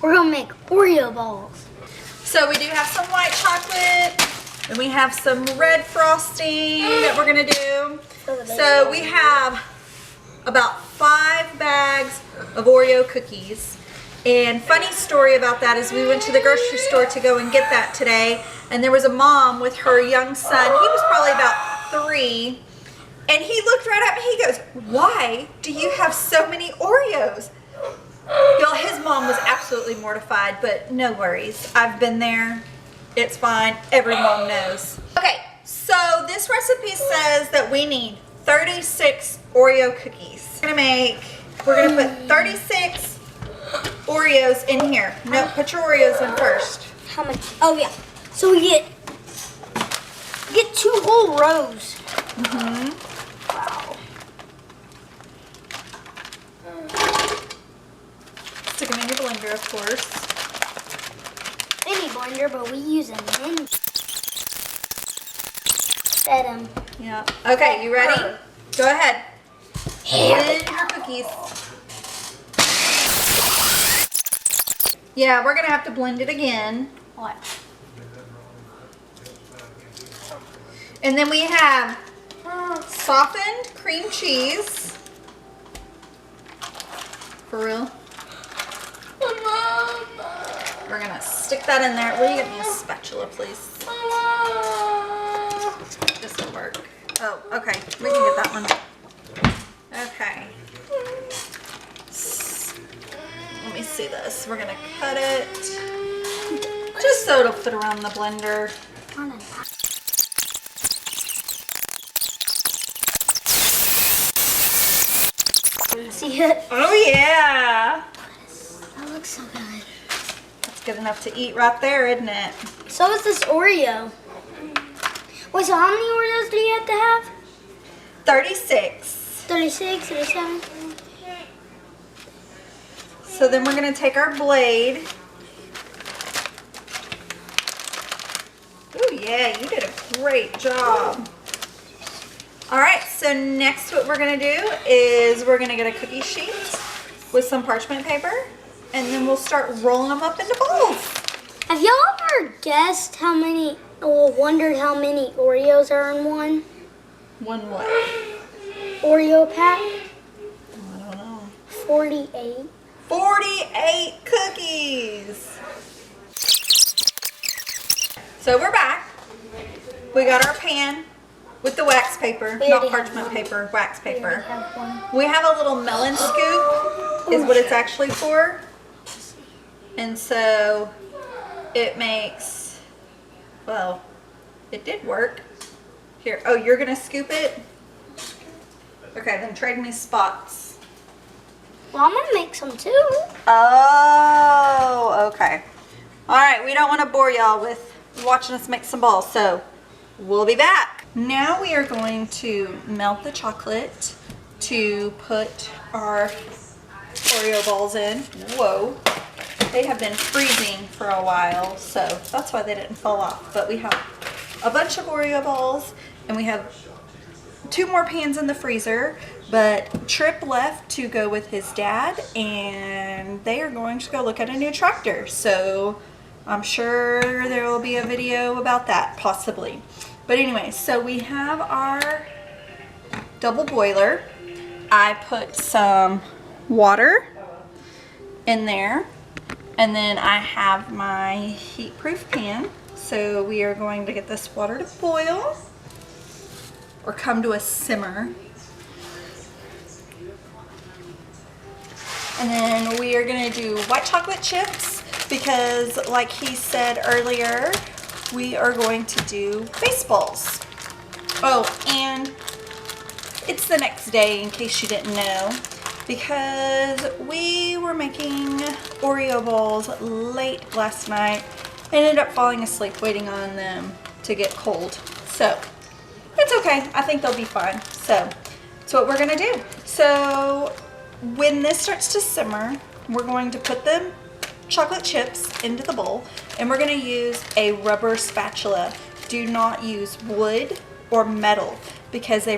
We're gonna make Oreo balls. So we do have some white chocolate, and we have some red frosting that we're gonna do. So we have about 5 bags of Oreo cookies. And funny story about that is we went to the grocery store to go and get that today, and there was a mom with her young son. He was probably about 3, and he looked right at me. He goes, "Why do you have so many Oreos?" Y'all, his mom was absolutely mortified, but no worries. I've been there. It's fine. Every mom knows. Okay, so this recipe says that we need 36 Oreo cookies. We're gonna put 36 Oreos in here. No, put your Oreos in first. How much? Oh yeah. So we get 2 whole rows. Wow. Stick them in your blender, of course. Any blender, but we use a mini. Fed them. Yeah. Okay, you ready? Go ahead. Blend your cookies. Yeah, we're gonna have to blend it again. What? And then we have softened cream cheese. For real? We're gonna stick that in there. Will you get me a spatula, please? This will work. Oh, okay. We can get that one. Okay. Let me see this. We're gonna cut it just so it'll fit around the blender. See it? Oh yeah! That looks so good. That's good enough to eat right there, isn't it? So is this Oreo. Wait, so how many Oreos do you have to have? 36. 36, 37? So then we're gonna take our blade. Oh yeah, you did a great job. All right, so next what we're gonna do is we're gonna get a cookie sheet with some parchment paper, and then we'll start rolling them up into balls. Have y'all ever guessed how many, or wondered how many Oreos are in one One what? Oreo pack? I don't know. 48. 48 cookies. So we're back. We got our pan with the wax paper, not parchment paper, wax paper. We have a little melon scoop is what it's actually for. And so it makes, well, it did work. Here, oh, you're gonna scoop it? Okay, then trade me spots. Well, I'm gonna make some too. Oh, okay. All right, we don't want to bore y'all with watching us make some balls, so we'll be back. Now we are going to melt the chocolate to put our Oreo balls in. Whoa. They have been freezing for a while, so that's why they didn't fall off. But we have a bunch of Oreo balls, and we have 2 more pans in the freezer, but Trip left to go with his dad, and they are going to go look at a new tractor. So I'm sure there will be a video about that, possibly. But anyway, so we have our double boiler. I put some water in there, and then I have my heat-proof pan. So we are going to get this water to boil or come to a simmer. And then we are gonna do white chocolate chips because, like he said earlier, we are going to do baseballs. Oh, and it's the next day in case you didn't know, because we were making Oreo balls late last night. I ended up falling asleep waiting on them to get cold. So it's okay, I think they'll be fine. So that's what we're gonna do. So when this starts to simmer, we're going to put the chocolate chips into the bowl, and we're gonna use a rubber spatula. Do not use wood or metal because they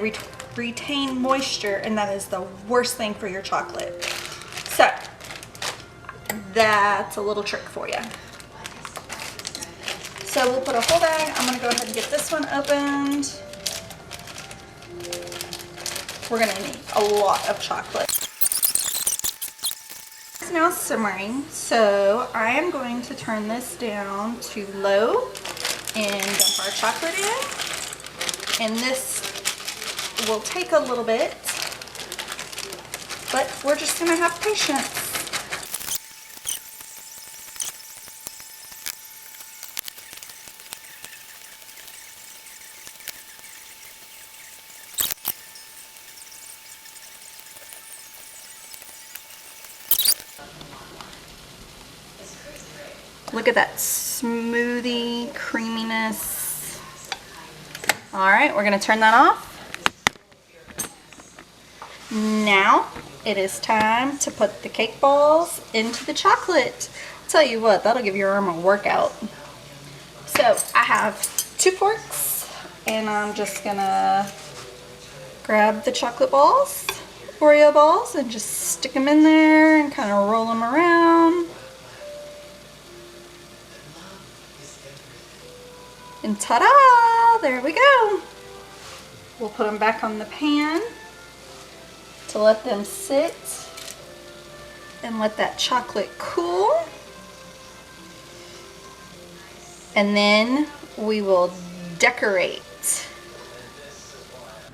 retain moisture, and that is the worst thing for your chocolate. So that's a little trick for you. So we'll put a whole bag. I'm gonna go ahead and get this one opened. We're gonna need a lot of chocolate. It's now simmering, so I am going to turn this down to low and dump our chocolate in. And this will take a little bit, but we're just gonna have patience. Look at that smoothie creaminess. All right, we're gonna turn that off. Now it is time to put the cake balls into the chocolate. I'll tell you what, that'll give your arm a workout. So I have 2 forks and I'm just gonna grab the chocolate balls, Oreo balls, and just stick them in there and kind of roll them around. And ta-da! There we go. We'll put them back on the pan to let them sit and let that chocolate cool. And then we will decorate.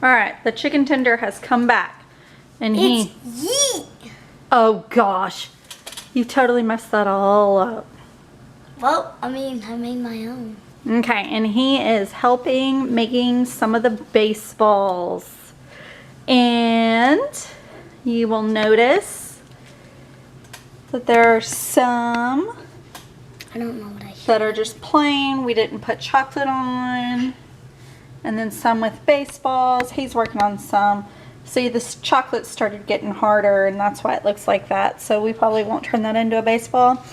All right, the chicken tender has come back. And It's yeet. Oh gosh, you totally messed that all up. Well, I mean, I made my own. Okay, and he is helping making some of the baseballs. And you will notice that there are some I don't know what I should. that are just plain. We didn't put chocolate on. And then some with baseballs. He's working on some. See, this chocolate started getting harder and that's why it looks like that. So we probably won't turn that into a baseball.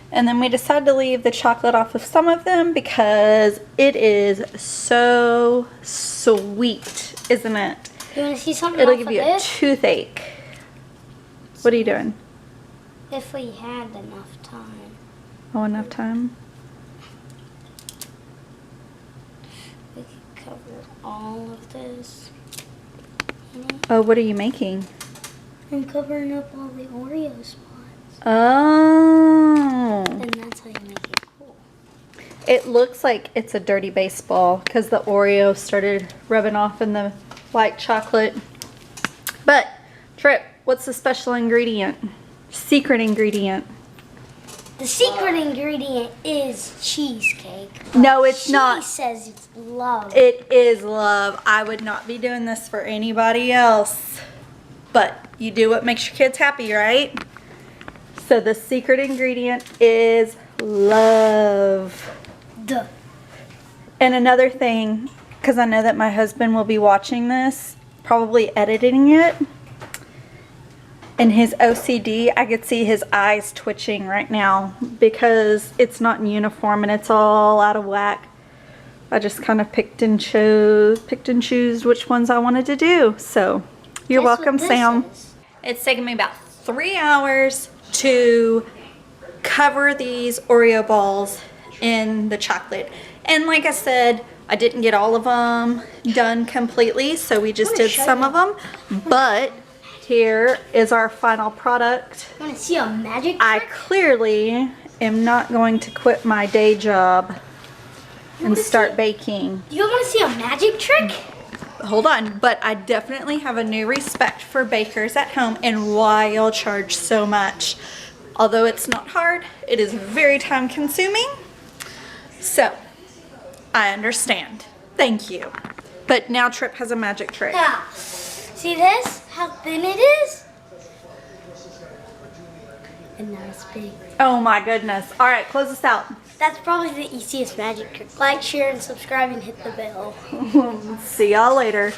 And then we decided to leave the chocolate off of some of them because it is so sweet, isn't it? You want to see something It'll off give of you a this? toothache. What are you doing? If we had enough time. Oh, enough time? We could cover all of this. Oh, what are you making? I'm covering up all the Oreo spots. Oh. And that's how you make it cool. It looks like it's a dirty baseball because the Oreo started rubbing off in the white chocolate. But, Trip, what's the special ingredient? Secret ingredient. The secret ingredient is cheesecake. No, it's not. She says it's love. It is love. I would not be doing this for anybody else. But you do what makes your kids happy, right? So the secret ingredient is love. Duh. And another thing, because I know that my husband will be watching this, probably editing it. In his OCD, I could see his eyes twitching right now because it's not in uniform and it's all out of whack. I just kind of picked and choose which ones I wanted to do. So you're Guess welcome, what this Sam. is? It's taken me about 3 hours to cover these Oreo balls in the chocolate. And like I said, I didn't get all of them done completely, so we just did some of them. But here is our final product. Want to see a magic I trick? clearly am not going to quit my day job and start baking. Do you want to see a magic trick? Hold on, but I definitely have a new respect for bakers at home and why y'all charge so much. Although it's not hard, it is very time consuming. So, I understand. Thank you. But now Trip has a magic trick. Now, see this? How thin it is? And now it's big. Oh my goodness. All right, close this out. That's probably the easiest magic trick. Like, share, and subscribe, and hit the bell. See y'all later.